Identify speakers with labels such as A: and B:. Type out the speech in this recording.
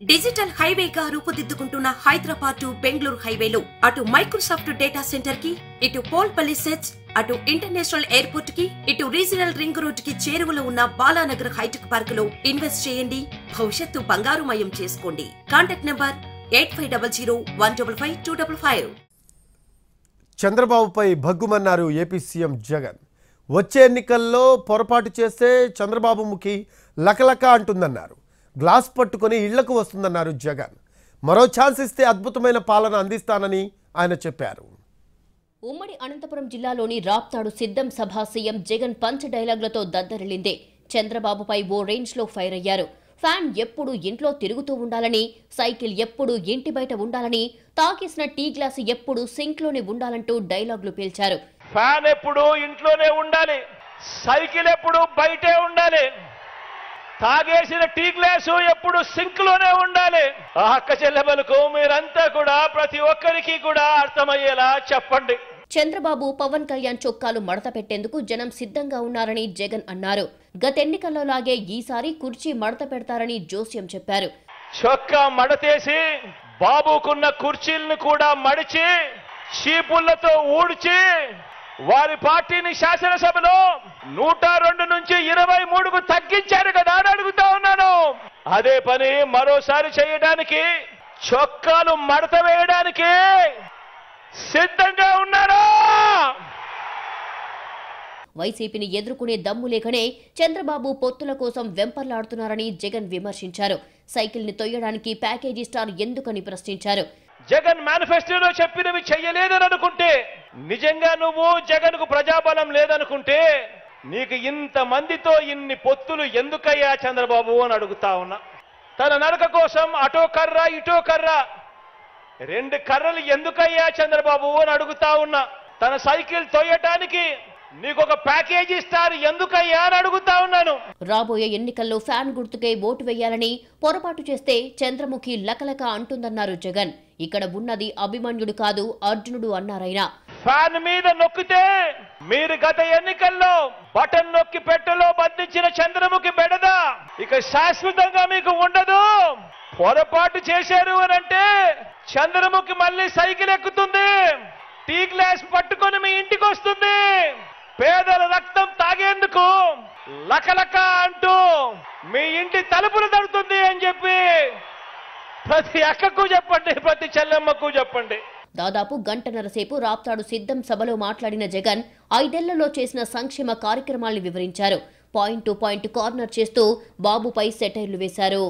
A: Digital హైవేగా రూపుదిద్దుకుంటున్న Hyderabad to Bengaluru హైవేలో అటు Microsoft data centre కి, ఇటు పోల్పల్లి సెట్స్, అటు ఇంటర్నేషనల్ ఎయిర్పోర్ట్ కి, ఇటు రీజనల్ రింగ్ రోడ్ కి చేరువలో ఉన్న బాలానగర్ హైటెక్ పార్క్ లో ఇన్వెస్ట్ చేయండి. భవిష్యత్తు బంగారుమయం చేసుకోండి. Contact number 8500155255.
B: చంద్రబాబుపై భగ్గుమన్నారు ఏపీ సీఎం జగన్. వచ్చే ఎన్నికల్లో పొరపాటు చేస్తే చంద్రబాబు ముఖి లకలక అంటుందన్నారు. గ్లాస్ పట్టుకొని ఇళ్లకు వస్తుందన్నారు జగన్. మరో ఛాన్స్ ఇస్తే అద్భుతమైన పాలన అందిస్తానని ఆయన చెప్పారు.
C: ఉమ్మడి అనంతపురం జిల్లాలోని రాప్తాడు సిద్ధం సభ సీఎం జగన్ పంచ్ డైలాగులతో దద్దరిల్లిందే. చంద్రబాబుపై ఓ రేంజ్లో ఫైర్ అయ్యారు. ఫ్యాన్ ఎప్పుడు ఇంట్లో తిరుగుతూ ఉండాలని, సైకిల్ ఎప్పుడు ఇంటి బయట ఉండాలని, తాగేసిన టీ గ్లాసు ఎప్పుడు సింక్లోనే ఉండాలంటూ డైలాగులు పేల్చారు.
D: ఫ్యాన్ ఎప్పుడు ఇంట్లోనే ఉండాలి, సైకిల్ ఎప్పుడు బయటే ఉండాలి, తాగేసిన టీ గ్లాసు ఎప్పుడు సింక్ లోనే ఉండాలి. ఆ అక్క చెల్లెమ్మలకు మీరంతా కూడా ప్రతి ఒక్కరికి కూడా అర్థమయ్యేలా చెప్పండి.
C: చంద్రబాబు, పవన్ కళ్యాణ్ చొక్కాలు మడత పెట్టేందుకు జనం సిద్ధంగా ఉన్నారని జగన్ అన్నారు. గతెన్నికల్లో లాగే ఈసారి కుర్చీ మడత పెడతారని జోస్యం చెప్పారు.
D: చొక్కా మడతేసి బాబుకున్న కుర్చీలను కూడా మడిచి చీపుళ్లతో ఊడ్చి వారి పార్టీని శాసనసభలో 102 నుంచి 23కు తగ్గించారు కదా అని అడుగుతా ఉన్నాను. అదే పని మరోసారి చేయడానికి, చొక్కాలు మడత వేయడానికి సిద్ధంగా ఉన్నారా?
C: వైసీపీని ఎదుర్కొనే దమ్ము లేకనే చంద్రబాబు పొత్తుల కోసం వెంపర్లాడుతున్నారని జగన్ విమర్శించారు. సైకిల్ ని తొయ్యడానికి ప్యాకేజీ స్టార్ ఎందుకని ప్రశ్నించారు.
D: జగన్ మేనిఫెస్టోలో చెప్పినవి చెయ్యలేదని అనుకుంటే, నిజంగా నువ్వు జగన్ కు ప్రజాబలం లేదనుకుంటే, నీకు ఇంత మందితో ఇన్ని పొత్తులు ఎందుకయ్యా చంద్రబాబు అని అడుగుతా ఉన్నా. తన నడక కోసం అటో కర్ర ఇటో కర్ర, 2 కర్రలు ఎందుకయ్యా చంద్రబాబు అని అడుగుతా ఉన్నా. తన సైకిల్ తొయ్యటానికి నీకొక ప్యాకేజీ స్టార్ ఎందుకయ్యా అని అడుగుతా ఉన్నాను.
C: రాబోయే ఎన్నికల్లో ఫ్యాన్ గుర్తుకే ఓటు వేయాలని, పొరపాటు చేస్తే చంద్రముఖి లకలక అంటుందన్నారు జగన్. ఇక్కడ ఉన్నది అభిమన్యుడు కాదు, అర్జునుడు అన్నారాయన.
D: ఫ్యాన్ మీద నొక్కితే మీరు గత ఎన్నికల్లో బటన్ నొక్కి పెట్టెలో బంధించిన చంద్రముఖి బెడదా ఇక శాశ్వతంగా మీకు ఉండదు. పొరపాటు చేశారు అని అంటే చంద్రముఖి మళ్ళీ సైకిల్ ఎక్కుతుంది, టీ గ్లాస్ పట్టుకొని మీ ఇంటికి వస్తుంది, పేదల రక్తం తాగేందుకు లకలక అంటూ మీ ఇంటి తలుపులు తడుతుంది అని చెప్పి ప్రతి అక్కకు చెప్పండి, ప్రతి చెల్లెమ్మకు చెప్పండి.
C: దాదాపు గంటన్నర సేపు రాప్తాడు సిద్ధం సభలో మాట్లాడిన జగన్ 5 ఏళ్లలో చేసిన సంక్షేమ కార్యక్రమాలను వివరించారు. పాయింట్ టు పాయింట్ కార్నర్ చేస్తూ బాబుపై సెటైర్లు వేశారు.